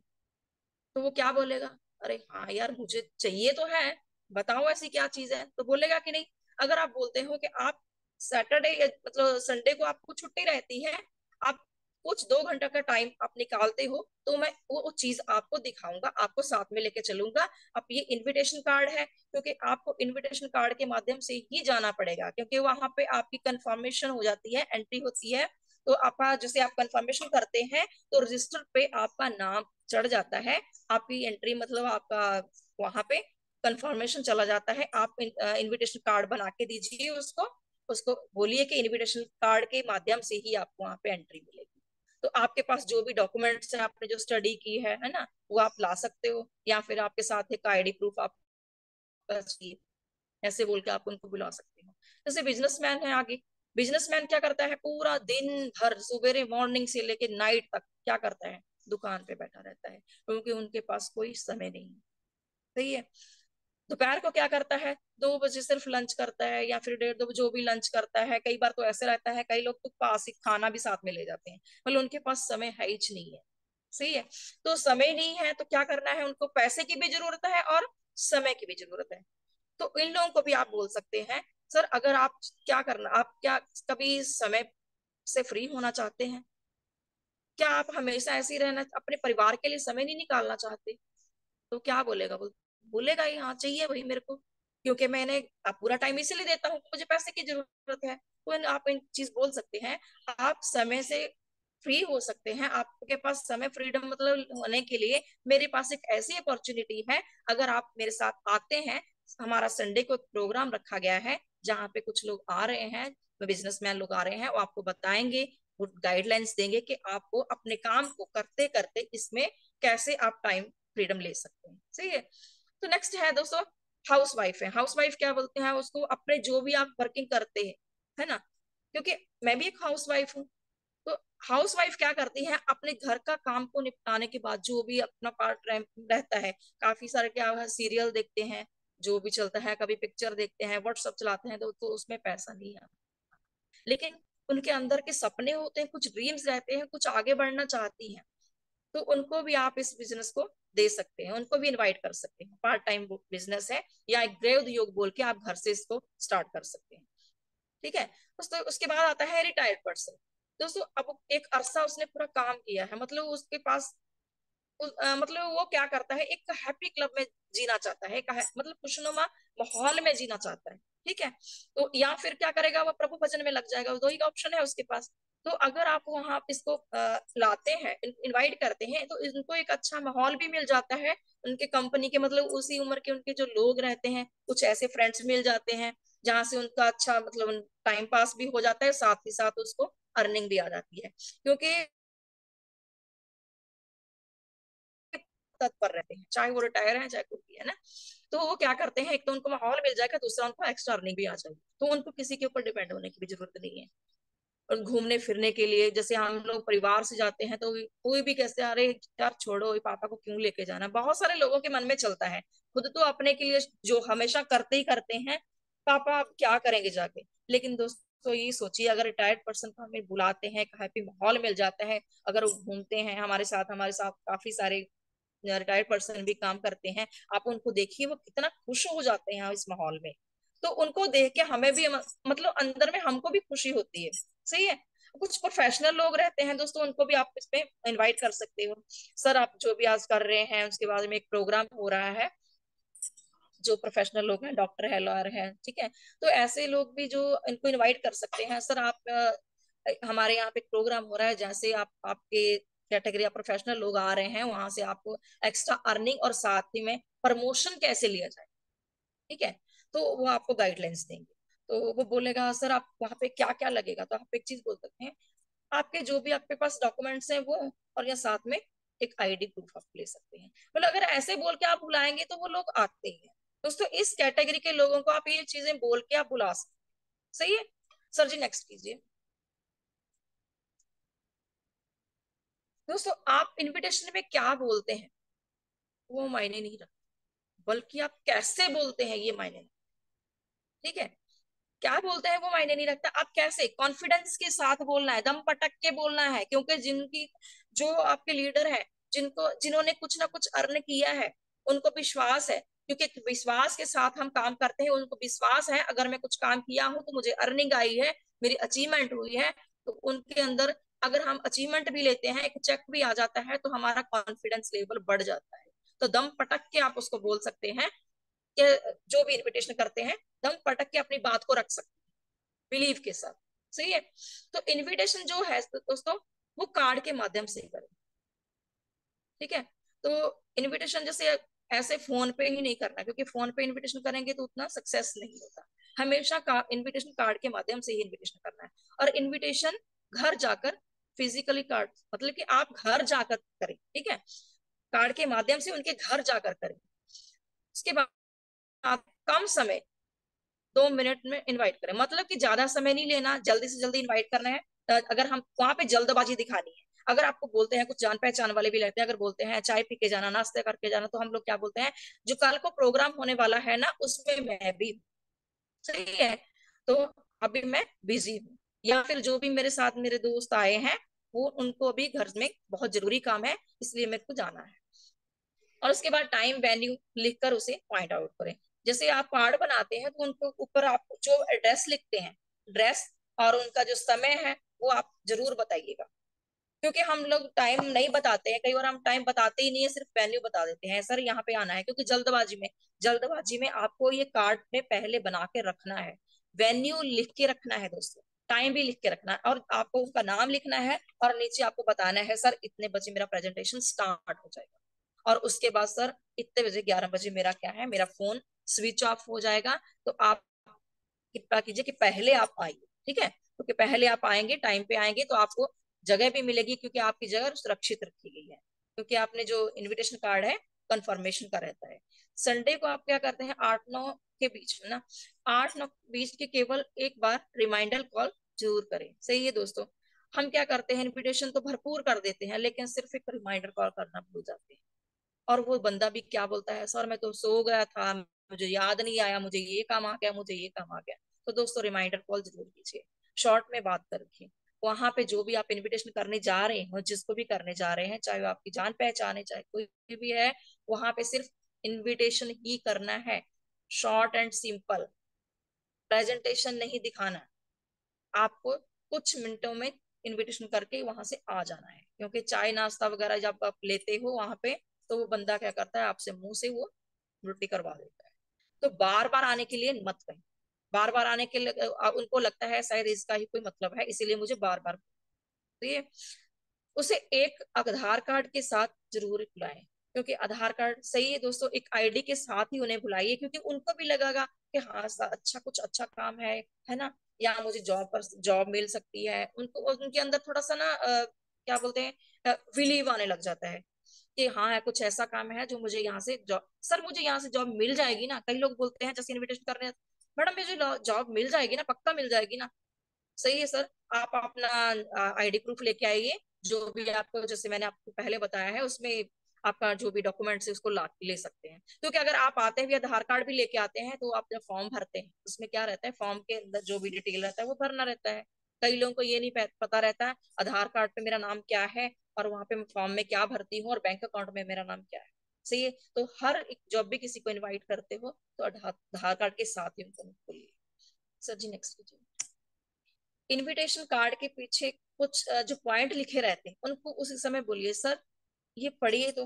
तो वो क्या बोलेगा, अरे हाँ यार मुझे चाहिए तो है, बताओ ऐसी क्या चीज है, तो बोलेगा कि नहीं। अगर आप बोलते हो कि आप सैटरडे या मतलब संडे को आपको छुट्टी रहती है, आप कुछ 2 घंटे का टाइम आप निकालते हो, तो मैं वो चीज आपको दिखाऊंगा, आपको साथ में लेके चलूंगा। अब ये इनविटेशन कार्ड है, क्योंकि आपको इनविटेशन कार्ड के माध्यम से ही जाना पड़ेगा, क्योंकि वहां पे आपकी कंफर्मेशन हो जाती है, एंट्री होती है। तो आपका जैसे आप कंफर्मेशन करते हैं तो रजिस्टर पे आपका नाम चढ़ जाता है, आपकी एंट्री मतलब आपका वहां पे कंफर्मेशन चला जाता है। आप इनविटेशन कार्ड बना के दीजिए उसको, उसको बोलिए कि इनविटेशन कार्ड के माध्यम से ही आपको वहां पे एंट्री मिलेगी। तो आपके पास जो भी डॉक्यूमेंट्स है, आपने जो स्टडी की है ना, वो आप ला सकते हो, या फिर आपके साथ एक आईडी प्रूफ आपका चाहिए, ऐसे बोल के आप उनको बुला सकते हो। जैसे बिजनेसमैन है आगे, बिजनेसमैन क्या करता है, पूरा दिन भर सवेरे मॉर्निंग से लेके नाइट तक क्या करता है, दुकान पे बैठा रहता है, क्योंकि उनके पास कोई समय नहीं है। सही है। दोपहर को क्या करता है, 2 बजे सिर्फ लंच करता है, या फिर 1:30 बजे जो भी लंच करता है। कई बार तो ऐसे रहता है, कई लोग तो पास ही खाना भी साथ में ले जाते हैं, मतलब उनके पास समय है ही नहीं है। सही है। तो समय नहीं है तो क्या करना है, उनको पैसे की भी जरूरत है और समय की भी जरूरत है। तो इन लोगों को भी आप बोल सकते हैं, सर अगर आप क्या करना, आप क्या कभी समय से फ्री होना चाहते हैं? क्या आप हमेशा ऐसे ही रहना, अपने परिवार के लिए समय नहीं निकालना चाहते? तो क्या बोलेगा, बोलेगा ही हाँ चाहिए भाई मेरे को, क्योंकि मैंने अब पूरा टाइम इसीलिए देता हूँ, मुझे पैसे की जरूरत है। तो आप इन चीज बोल सकते हैं, आप समय से फ्री हो सकते हैं, आपके पास समय फ्रीडम मतलब होने के लिए मेरे पास एक ऐसी अपॉर्चुनिटी है। अगर आप मेरे साथ आते हैं, हमारा संडे को एक प्रोग्राम रखा गया है जहाँ पे कुछ लोग आ रहे हैं, बिजनेसमैन लोग आ रहे हैं, वो आपको बताएंगे, वो गाइडलाइंस देंगे कि आपको अपने काम को करते करते इसमें कैसे आप टाइम फ्रीडम ले सकते हैं। सही है। तो नेक्स्ट है दोस्तों, हाउस वाइफ है। हाउस वाइफ क्या बोलते हैं उसको, अपने जो भी आप वर्किंग करते हैं, है ना, क्योंकि मैं भी एक हाउस वाइफ हूँ। तो हाउस वाइफ क्या करती है, अपने घर का काम को निपटाने के बाद जो भी अपना पार्ट टाइम रहता है, काफी सारे क्या है, सीरियल देखते हैं, जो भी चलता है, कभी पिक्चर देखते हैं, व्हाट्सअप चलाते हैं, तो उसमें पैसा नहीं है, लेकिन उनके अंदर के सपने होते हैं, कुछ ड्रीम्स रहते हैं, कुछ आगे बढ़ना चाहती हैं, तो उनको भी आप इस बिजनेस को दे सकते हैं, उनको भी इनवाइट कर सकते हैं। पार्ट टाइम बिजनेस है, या एक गृह उद्योग बोल के आप घर से इसको स्टार्ट कर सकते हैं। ठीक है दोस्तों। उसके बाद आता है रिटायर्ड पर्सन। दोस्तों अब एक अरसा उसने पूरा काम किया है, मतलब उसके पास मतलब वो क्या करता है, एक हैप्पी क्लब में जीना चाहता है, मतलब खुशनुमा माहौल में जीना चाहता है। ठीक है। तो या फिर क्या करेगा, वो प्रभु भजन में लग जाएगा, दो ही ऑप्शन है उसके पास। तो अगर आप वहां इसको लाते हैं, इनवाइट करते हैं, तो इनको एक अच्छा माहौल भी मिल जाता है, उनके कंपनी के मतलब उसी उम्र के उनके जो लोग रहते हैं, कुछ ऐसे फ्रेंड्स मिल जाते हैं जहां से उनका अच्छा मतलब टाइम पास भी हो जाता है, साथ ही साथ उसको अर्निंग भी आ जाती है, क्योंकि तत्पर रहते हैं, चाहे वो रिटायर है चाहे कुछ भी है ना। तो वो क्या करते हैं, एक तो उनको माहौल मिल जाएगा, दूसरा उनको एक्स्ट्रा अर्निंग भी आ जाएगी, तो उनको किसी के ऊपर डिपेंड होने की भी जरूरत नहीं है। और घूमने फिरने के लिए जैसे हम लोग परिवार से जाते हैं, तो कोई भी कहते हैं अरे यार छोड़ो, ये पापा को क्यों लेके जाना, बहुत सारे लोगों के मन में चलता है। खुद तो अपने के लिए जो हमेशा करते ही करते हैं, पापा आप क्या करेंगे जाके। लेकिन दोस्तों ये सोचिए, अगर रिटायर्ड पर्सन को हमें बुलाते हैं, एक हैप्पी माहौल मिल जाता है, अगर वो घूमते हैं हमारे साथ काफी सारे रिटायर्ड पर्सन भी काम करते हैं, आप उनको देखिए वो कितना खुश हो जाते हैं इस माहौल में। तो उनको देख के हमें भी मतलब अंदर में हमको भी खुशी होती है। सही है। कुछ प्रोफेशनल लोग रहते हैं दोस्तों, उनको भी आप इसमें इनवाइट कर सकते हो, सर आप जो भी आज कर रहे हैं उसके बाद में एक प्रोग्राम हो रहा है, जो प्रोफेशनल लोग हैं, डॉक्टर है, लॉयर है, ठीक है। तो ऐसे लोग भी जो इनको इनवाइट कर सकते हैं, सर आप हमारे यहाँ पे प्रोग्राम हो रहा है, जैसे आप आपके कैटेगरी ऑफ प्रोफेशनल लोग आ रहे हैं, वहां से आपको एक्स्ट्रा अर्निंग और साथ ही में प्रमोशन कैसे लिया जाए, ठीक है। तो वो आपको गाइडलाइंस देंगे। तो वो बोलेगा सर आप वहाँ पे क्या क्या लगेगा, तो आप एक चीज बोल सकते हैं, आपके जो भी आपके पास डॉक्यूमेंट्स हैं वो, और या साथ में एक आईडी प्रूफ आप ले सकते हैं। मतलब अगर ऐसे बोल के आप बुलाएंगे तो वो लोग आते ही हैं दोस्तों। इस कैटेगरी के लोगों को आप ये चीजें बोल के आप बुला सकते हैं। सही है सर जी, नेक्स्ट कीजिए। दोस्तों आप इनविटेशन में क्या बोलते हैं वो मायने नहीं रखता, बल्कि आप कैसे बोलते हैं ये मायने रखता है, ठीक है। क्या बोलते हैं वो मायने नहीं रखता, आप कैसे कॉन्फिडेंस के साथ बोलना है, दम पटक के बोलना है, क्योंकि जिनकी जो आपके लीडर है, जिन्होंने कुछ ना कुछ अर्न किया है, उनको विश्वास है, क्योंकि विश्वास के साथ हम काम करते हैं। उनको विश्वास है अगर मैं कुछ काम किया हूं तो मुझे अर्निंग आई है, मेरी अचीवमेंट हुई है, तो उनके अंदर अगर हम अचीवमेंट भी लेते हैं, एक चेक भी आ जाता है, तो हमारा कॉन्फिडेंस लेवल बढ़ जाता है। तो दम पटक के आप उसको बोल सकते हैं कि जो भी इन्विटेशन करते हैं, दम पटक के अपनी बात को रख सकते हैं बिलीव के साथ। सही है। तो इनविटेशन जो है दोस्तों, वो कार्ड के माध्यम से करें, ठीक है। तो इनविटेशन जैसे ऐसे फोन पे ही नहीं करना, क्योंकि फोन पे इनविटेशन करेंगे तो उतना सक्सेस नहीं होता। हमेशा इनविटेशन कार्ड के माध्यम से ही इनविटेशन करना है। और इनविटेशन घर जाकर, फिजिकली कार्ड मतलब कि आप घर जाकर करें, ठीक है। कार्ड के माध्यम से उनके घर जाकर करें। उसके बाद कम समय, 2 मिनट में इनवाइट करें, मतलब कि ज्यादा समय नहीं लेना, जल्दी से जल्दी इनवाइट करना है। अगर हम वहां पे जल्दबाजी दिखानी है, अगर आपको बोलते हैं, कुछ जान पहचान वाले भी रहते हैं, अगर बोलते हैं चाय पी के जाना, नाश्ते करके जाना, तो हम लोग क्या बोलते हैं, जो कल को प्रोग्राम होने वाला है ना उसमें मैं भी हूँ। सही है। तो अभी मैं बिजी हूँ, या फिर जो भी मेरे साथ मेरे दोस्त आए हैं, वो उनको अभी घर में बहुत जरूरी काम है, इसलिए मेरे को जाना है। और उसके बाद टाइम वेन्यू लिखकर उसे पॉइंट आउट करें। जैसे आप कार्ड बनाते हैं तो उनको ऊपर आप जो एड्रेस लिखते हैं, एड्रेस और उनका जो समय है वो आप जरूर बताइएगा, क्योंकि हम लोग टाइम नहीं बताते हैं, कई बार हम टाइम बताते ही नहीं है, सिर्फ वेन्यू बता देते हैं, सर यहाँ पे आना है, क्योंकि जल्दबाजी में आपको ये कार्ड में पहले बना के रखना है, वेन्यू लिख के रखना है दोस्तों, टाइम भी लिख के रखना है, और आपको उसका नाम लिखना है, और नीचे आपको बताना है सर इतने बजे मेरा प्रेजेंटेशन स्टार्ट हो जाएगा, और उसके बाद सर इतने बजे 11 बजे मेरा क्या है, मेरा फोन स्विच ऑफ हो जाएगा। तो आप कृपया कीजिए कि पहले आप आइए, ठीक है, क्योंकि पहले आप आएंगे, टाइम पे आएंगे, तो आपको जगह भी मिलेगी, क्योंकि आपकी जगह सुरक्षित रखी गई है, क्योंकि आपने जो इनविटेशन कार्ड है कंफर्मेशन का रहता है। संडे को आप क्या करते हैं, 8-9 के बीच में ना, 8-9 बीच के केवल एक बार रिमाइंडर कॉल जरूर करें। सही है दोस्तों। हम क्या करते हैं, इनविटेशन तो भरपूर कर देते हैं, लेकिन सिर्फ एक रिमाइंडर कॉल करना भूल जाते हैं, और वो बंदा भी क्या बोलता है, सर मैं तो सो गया था, मुझे याद नहीं आया, मुझे ये काम आ गया, मुझे ये काम आ गया। तो दोस्तों रिमाइंडर कॉल जरूर कीजिए, शॉर्ट में बात कर रखिए। वहां पे जो भी आप इनविटेशन करने जा रहे हैं, जिसको भी करने जा रहे हैं, चाहे वो आपकी जान पहचान है, चाहे कोई भी है, वहां पे सिर्फ इनविटेशन ही करना है, शॉर्ट एंड सिंपल, प्रेजेंटेशन नहीं दिखाना। आपको कुछ मिनटों में इनविटेशन करके वहां से आ जाना है, क्योंकि चाय नाश्ता वगैरह जब आप लेते हो वहां पे, तो वो बंदा क्या करता है, आपसे मुंह से वो उल्टी करवा देता है। तो बार बार आने के लिए मत कहें, बार बार आने के लिए उनको लगता है शायद इसका ही कोई मतलब है, इसीलिए मुझे बार बार, तो ये उसे एक आधार कार्ड के साथ जरूर बुलाएं, क्योंकि आधार कार्ड, सही है दोस्तों, एक आईडी के साथ ही उन्हें बुलाइए, क्योंकि उनको भी लगेगा कि हाँ अच्छा, कुछ अच्छा काम है ना, या मुझे जॉब मिल सकती है, उनको उनके अंदर थोड़ा सा ना क्या बोलते हैं, बिलीव आने लग जाता है कि हाँ है, कुछ ऐसा काम है जो मुझे यहाँ से जॉब, सर मुझे यहाँ से जॉब मिल जाएगी ना। कई लोग बोलते हैं जैसे इनविटेशन कर रहे हैं, मैडम मुझे जॉब मिल जाएगी ना, पक्का मिल जाएगी ना। सही है सर, आप अपना आईडी प्रूफ लेके आइए, जो भी आपको, जैसे मैंने आपको पहले बताया है, उसमें आपका जो भी डॉक्यूमेंट्स है उसको ला ले सकते हैं, क्योंकि अगर आप आते हैं भी आधार कार्ड भी लेके आते हैं, तो आप जब फॉर्म भरते हैं उसमें क्या रहता है, फॉर्म के अंदर जो भी डिटेल रहता है वो भरना रहता है। कई लोगों को ये नहीं पता रहता है आधार कार्ड पे मेरा नाम क्या है, और वहां पे मैं फॉर्म में क्या भरती हूँ, और बैंक अकाउंट में मेरा नाम क्या है। सही है। तो हर एक जब भी किसी को इन्वाइट करते हो तो आधार कार्ड के साथ ही उनको बोलिए। सर जी नेक्स्ट कीजिए। इनविटेशन कार्ड के पीछे कुछ जो पॉइंट लिखे रहते हैं उनको उसी समय बोलिए, सर ये पढ़िए, तो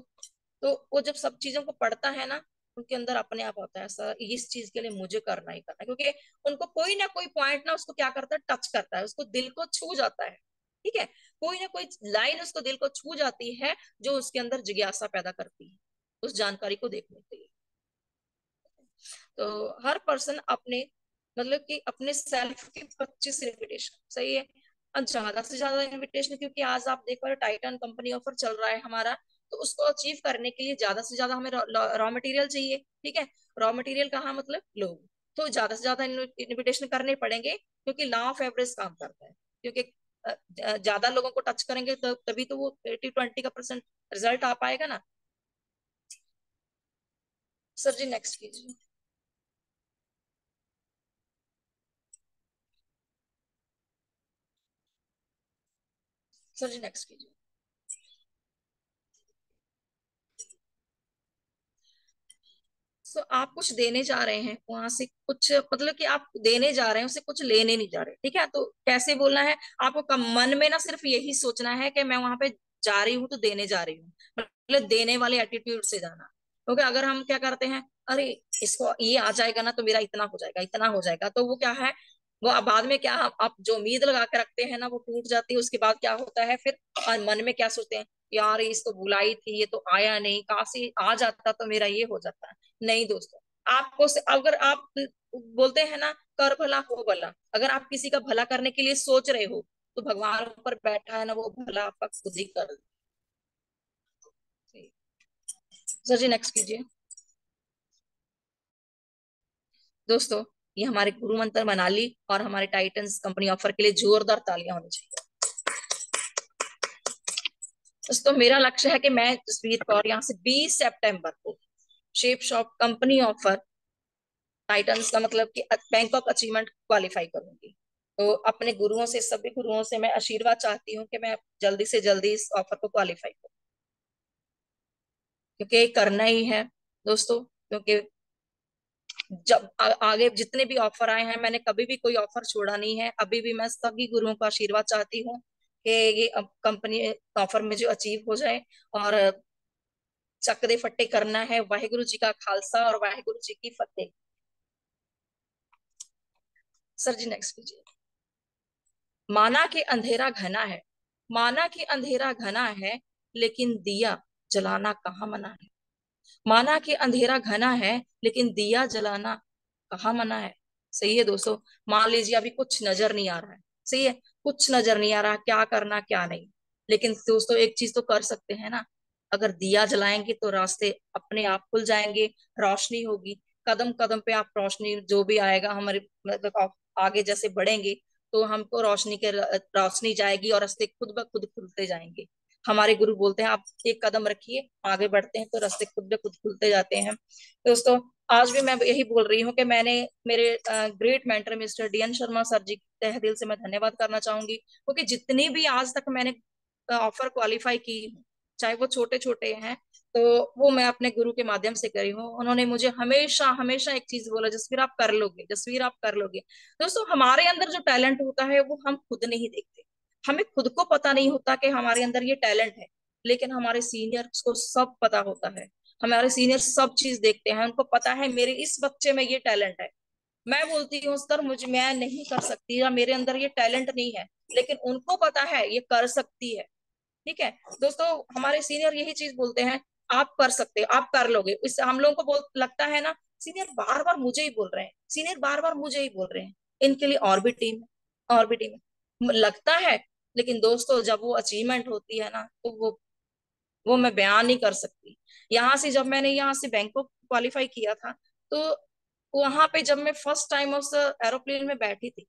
वो जब सब चीजों को पढ़ता है ना, उनके अंदर अपने आप होता है सर इस चीज के लिए मुझे करना ही करना है, क्योंकि उनको कोई ना कोई पॉइंट ना उसको क्या करता है, टच करता है, उसको दिल को छू जाता है। ठीक है, कोई ना कोई लाइन उसको दिल को छू जाती है जो उसके अंदर जिज्ञासा पैदा करती है उस जानकारी को देखने के लिए। तो हर पर्सन अपने मतलब कि अपने सेल्फ की 25 इन्विटेशन सही है, और ज्यादा से ज्यादा इन्विटेशन, क्योंकि आज आप देख पा रहे टाइटन कंपनी ऑफर चल रहा है हमारा, तो उसको अचीव करने के लिए ज्यादा से ज्यादा हमें रॉ मटेरियल चाहिए। ठीक है, रॉ मटेरियल कहाँ मतलब लोग, तो ज्यादा से ज्यादा इन्विटेशन करने पड़ेंगे, क्योंकि लॉ ऑफ एवरेज काम करता है, क्योंकि ज्यादा लोगों को टच करेंगे तो तभी तो वो 80-20 का परसेंट रिजल्ट आ पाएगा ना। सर जी नेक्स्ट कीजिए। सर जी नेक्स्ट कीजिए। सो आप कुछ देने जा रहे हैं वहां से कुछ, मतलब कि आप देने जा रहे हैं उससे कुछ लेने नहीं जा रहे। ठीक है, तो कैसे बोलना है आपको, मन में ना सिर्फ यही सोचना है कि मैं वहां पे जा रही हूँ तो देने जा रही हूँ, मतलब देने वाले एटीट्यूड से जाना। क्योंकि अगर हम क्या करते हैं, अरे इसको ये आ जाएगा ना तो मेरा इतना हो जाएगा, इतना हो जाएगा, तो वो क्या है, वो अब बाद में क्या आप जो उम्मीद लगा के रखते हैं ना वो टूट जाती है। उसके बाद क्या होता है फिर, मन में क्या सोचते हैं, यार इसको बुलाई थी ये तो आया नहीं, काशी आ जाता तो मेरा ये हो जाता। नहीं दोस्तों, आपको अगर आप बोलते हैं ना कर भला हो भला, अगर आप किसी का भला करने के लिए सोच रहे हो तो भगवान ऊपर बैठा है ना, वो भला आपका खुद ही कर। सर जी नेक्स्ट कीजिए। दोस्तों ये हमारे गुरु मंत्र मनाली और हमारे टाइटंस कंपनी ऑफर के लिए जोरदार तालियां होनी चाहिए। दोस्तों मेरा लक्ष्य है कि मैं जसवीर कौर यहाँ से 20 सितंबर को shape shop company offer Titans का मतलब कि बैंक ऑफ अचीवमेंट क्वालिफाई करूंगी। तो अपने गुरुओं से, सभी गुरुओं से मैं आशीर्वाद चाहती हूँ कि मैं जल्दी से जल्दी इस ऑफर को क्वालिफाई करूँ, क्योंकि ये करना ही है दोस्तों। क्योंकि जब आगे जितने भी ऑफर आए हैं मैंने कभी भी कोई ऑफर छोड़ा नहीं है। अभी भी मैं सभी गुरुओं का आशीर्वाद चाहती हूँ कि ये कंपनी ऑफर मुझे अचीव हो जाए, और चक दे फट्टे करना है। वाहिगुरु जी का खालसा और वाहिगुरु जी की फतेह। सर जी नेक्स्ट कीजिए। माना कि अंधेरा घना है, माना कि अंधेरा घना है, लेकिन दिया जलाना कहाँ मना है। माना कि अंधेरा घना है लेकिन दिया जलाना कहाँ मना है। सही है दोस्तों, मान लीजिए अभी कुछ नजर नहीं आ रहा है, सही है, कुछ नजर नहीं आ रहा क्या करना क्या नहीं, लेकिन दोस्तों एक चीज तो कर सकते हैं ना, अगर दिया जलाएंगे तो रास्ते अपने आप खुल जाएंगे, रोशनी होगी। कदम कदम पे आप रोशनी जो भी आएगा हमारे मतलब आगे जैसे बढ़ेंगे तो हमको रोशनी जाएगी और रास्ते खुद ब खुद खुलते जाएंगे। हमारे गुरु बोलते हैं आप एक कदम रखिए, आगे बढ़ते हैं तो रास्ते खुद ब खुद खुलते जाते हैं। दोस्तों आज भी मैं यही बोल रही हूँ कि मैंने मेरे great mentor mister DN Sharma sir ji तहे दिल से मैं धन्यवाद करना चाहूंगी, क्योंकि जितनी भी आज तक मैंने ऑफर क्वालिफाई की हूँ, चाहे वो छोटे छोटे हैं, तो वो मैं अपने गुरु के माध्यम से करी हूँ। उन्होंने मुझे हमेशा हमेशा एक चीज बोला, जसवीर आप कर लोगे, जसवीर आप कर लोगे। दोस्तों हमारे अंदर जो टैलेंट होता है वो हम खुद नहीं देखते, हमें खुद को पता नहीं होता कि हमारे अंदर ये टैलेंट है, लेकिन हमारे सीनियर्स को सब पता होता है। हमारे सीनियर सब चीज देखते हैं, उनको पता है मेरे इस बच्चे में ये टैलेंट है। मैं बोलती हूँ सर मुझे मैं नहीं कर सकती या मेरे अंदर ये टैलेंट नहीं है, लेकिन उनको पता है ये कर सकती है। ठीक है दोस्तों, हमारे सीनियर यही चीज बोलते हैं, आप कर सकते हो, आप कर लोगे। इससे हम लोगों को बहुत लगता है ना, सीनियर बार बार मुझे ही बोल रहे हैं, सीनियर बार बार मुझे ही बोल रहे हैं, इनके लिए और भी टीम है, और भी टीम है, लगता है। लेकिन दोस्तों जब वो अचीवमेंट होती है ना तो वो मैं बयान नहीं कर सकती। यहाँ से जब मैंने यहाँ से बैंकॉक क्वालिफाई किया था, तो वहां पे जब मैं फर्स्ट टाइम उस एरोप्लेन में बैठी थी,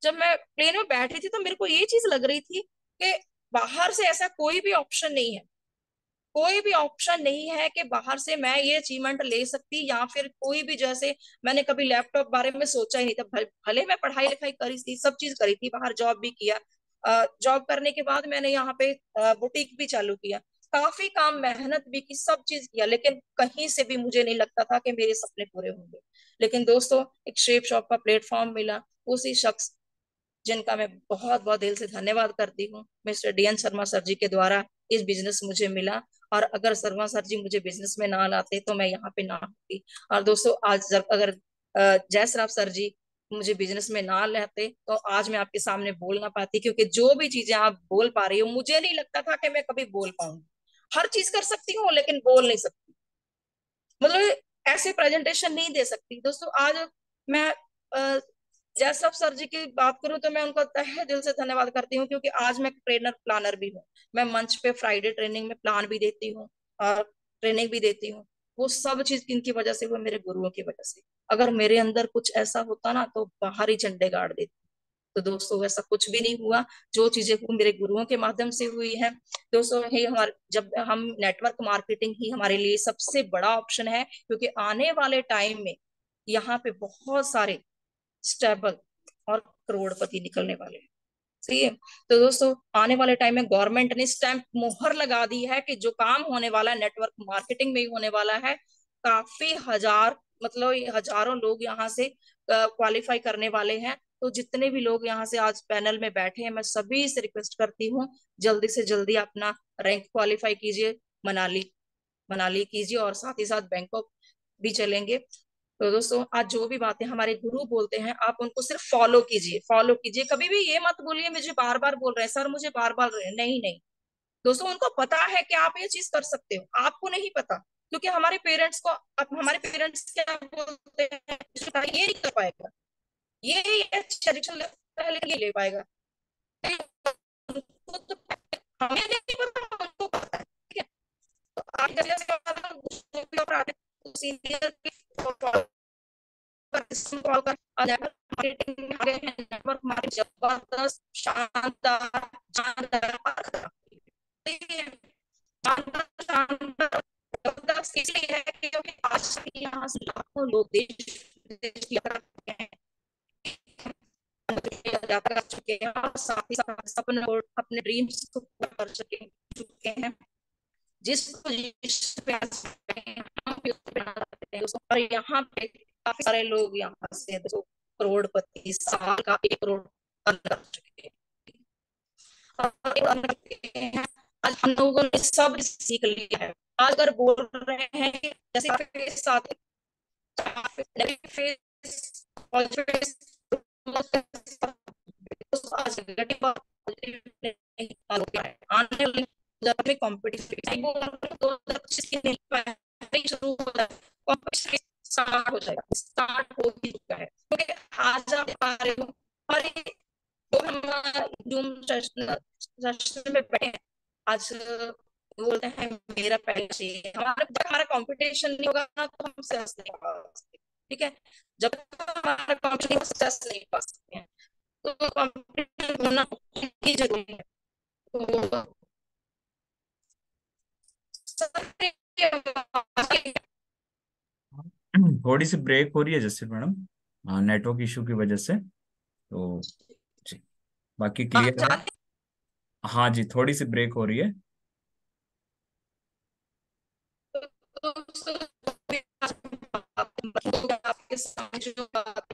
जब मैं प्लेन में बैठी थी तो मेरे को ये चीज लग रही थी कि बाहर से ऐसा कोई भी ऑप्शन नहीं है, कोई भी ऑप्शन नहीं है कि बाहर से मैं ये अचीवमेंट ले सकती, या फिर कोई भी जैसे मैंने कभी लैपटॉप बारे में सोचा ही नहीं था। भले मैं पढ़ाई लिखाई करी थी, सब चीज करी थी, बाहर जॉब भी किया, जॉब करने के बाद मैंने यहाँ पे बुटीक भी चालू किया, काफी काम मेहनत भी की, सब चीज किया, लेकिन कहीं से भी मुझे नहीं लगता था कि मेरे सपने पूरे होंगे। लेकिन दोस्तों एक शेप शॉप का प्लेटफॉर्म मिला, उसी शख्स जिनका मैं बहुत बहुत दिल से धन्यवाद करती हूँ, मिस्टर डीएन शर्मा सर जी के द्वारा इस बिजनेस मुझे मिला। और अगर शर्मा सर जी मुझे बिजनेस में ना लाते तो मैं यहाँ पे ना होती। और दोस्तों आज अगर जय श्राफ सर जी मुझे बिजनेस में ना लाते तो आज मैं आपके सामने बोल ना पाती, क्योंकि जो भी चीजें आप बोल पा रही हो मुझे नहीं लगता था कि मैं कभी बोल पाऊंगी। हर चीज कर सकती हूँ लेकिन बोल नहीं सकती, मतलब ऐसे प्रेजेंटेशन नहीं दे सकती। दोस्तों आज मैं जैसा सर जी की बात करूं तो मैं उनको तहे दिल से धन्यवाद करती हूँ, क्योंकि आज मैं ट्रेनर प्लानर भी हूँ। मैं मंच पे फ्राइडे ट्रेनिंग में प्लान भी देती हूँ और ट्रेनिंग भी देती हूँ। वो सब चीज किनकी वजह से हुआ? मेरे गुरुओं की वजह से। अगर मेरे अंदर कुछ ऐसा होता ना तो बाहर ही झंडे गाड़ देती। तो दोस्तों वैसा कुछ भी नहीं हुआ, जो चीजें हुई मेरे गुरुओं के माध्यम से हुई है। दोस्तों ये हमारे जब हम नेटवर्क मार्केटिंग ही हमारे लिए सबसे बड़ा ऑप्शन है, क्योंकि आने वाले टाइम में यहाँ पे बहुत सारे स्टेबल और करोड़पति निकलने वाले हैं। सही है। तो दोस्तों आने वाले टाइम में गवर्नमेंट ने स्टैंप मोहर लगा दी है कि जो काम होने वाला है नेटवर्क मार्केटिंग में ही होने वाला है। काफी हजार, मतलब हजारों लोग यहाँ से क्वालिफाई करने वाले हैं। तो जितने भी लोग यहाँ से आज पैनल में बैठे हैं, मैं सभी से रिक्वेस्ट करती हूँ जल्दी से जल्दी अपना रैंक क्वालिफाई कीजिए। मनाली मनाली कीजिए और साथ ही साथ बैंकॉक भी चलेंगे। तो दोस्तों आज जो भी बातें हमारे गुरु बोलते हैं आप उनको सिर्फ फॉलो कीजिए, फॉलो कीजिए। कभी भी ये मत बोलिए मुझे बार बार बोल रहे हैं सर, मुझे बार बार रहे हैं। नहीं नहीं दोस्तों, उनको पता है कि आप ये चीज कर सकते हो, आपको नहीं पता। क्योंकि हमारे पेरेंट्स को, अब हमारे पेरेंट्स क्या बोलते हैं, ये नहीं कर पाएगा, ये डायरेक्शन पहले नहीं ले पाएगा। उनको तो हमें नहीं पता, उनको पता है। ठीक है। तो आप जैसे सीनियर कॉल कर मार्केटिंग में आ गए हैं। नेटवर्क मार्केटिंग जबरदस्त, शानदार, शानदार, शानदार जबरदस्त इसलिए है क्योंकि आज यहाँ से लाखों लोग देश विदेश की यात्रा करते हैं, यात्रा कर चुके हैं और साथ ही साथ अपने ड्रीम्स को पूरा कर चुके हैं। जिस पोजीशन पे हम भी उस पे हैं दोस्तों। और यहाँ पे काफी सारे लोग यहाँ से 2 करोड़पति, साल का 1 करोड़ अर्न कर चुके हैं। आज हम लोगों ने सब सीख लिया है। आज अगर बोल रहे हैं जैसे आपके साथ आने वाले में कॉम्पिटिशन शुरू हो जाए, कॉम्पिटिशन स्टार्ट हो जाएगा, स्टार्ट हो ही चुका है। क्योंकि आज आप आ रहे हो और जो हम जूम सेशन में बैठे हैं आज बोलते हैं मेरा पहले चाहिए। हमारा कंपटीशन नहीं होगा ना तो हम सक्सेस नहीं पा सकते। ठीक है। जब तक हमारा कंपटीशन सक्सेस नहीं पा सकते हैं तो कंपटीशन होना ही जरूरी है। तो थोड़ी सी ब्रेक हो रही है जसवीर मैडम, नेटवर्क इशू की वजह से। तो जी, बाकी क्लियर है? हाँ जी, थोड़ी सी ब्रेक हो रही है। आपके सामने जो बात